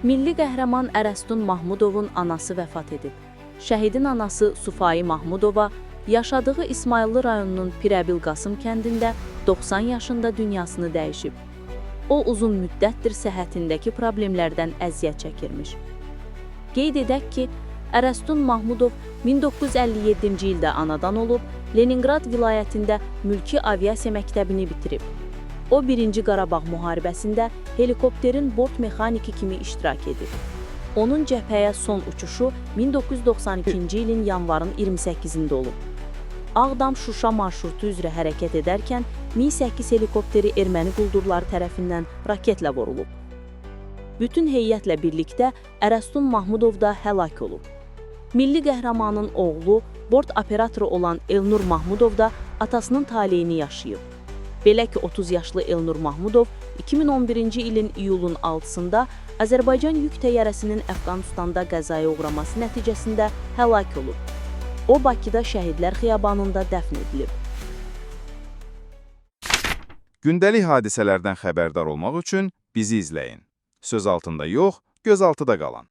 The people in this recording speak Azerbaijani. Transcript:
Milli qəhrəman Ərəstun Mahmudovun anası vəfat edib. Şəhidin anası Sufayi Mahmudova yaşadığı İsmayıllı rayonunun Pirəbil Qasım kəndində 90 yaşında dünyasını dəyişib. O, uzun müddətdir səhhətindəki problemlərdən əziyyət çəkirmiş. Qeyd edək ki, Ərəstun Mahmudov 1957-ci ildə anadan olub, Leningrad vilayətində mülki aviasiya məktəbini bitirib. O, 1-ci Qarabağ müharibəsində helikopterin bort mexaniki kimi iştirak edib. Onun cəbhəyə son uçuşu 1992-ci ilin yanvarın 28-də olub. Ağdam-Şuşa marşrutu üzrə hərəkət edərkən Mi-8 helikopteri erməni quldurları tərəfindən raketlə vurulub. Bütün heyətlə birlikdə Ərəstun Mahmudov da həlak olub. Milli qəhrəmanın oğlu, bort operatoru olan Elnur Mahmudov da atasının taleyini yaşayıb. Belə ki, 30 yaşlı Elnur Mahmudov 2011-ci ilin iyulun 6-sında Azərbaycan yük təyyarəsinin Əfqanistanda qəzaya uğraması nəticəsində həlak olub. O, Bakıda Şəhidlər Xiyabanında dəfn edilib. Gündəlik hadisələrdən xəbərdar olmaq üçün bizi izləyin. Söz altında yox, göz altıda qalın.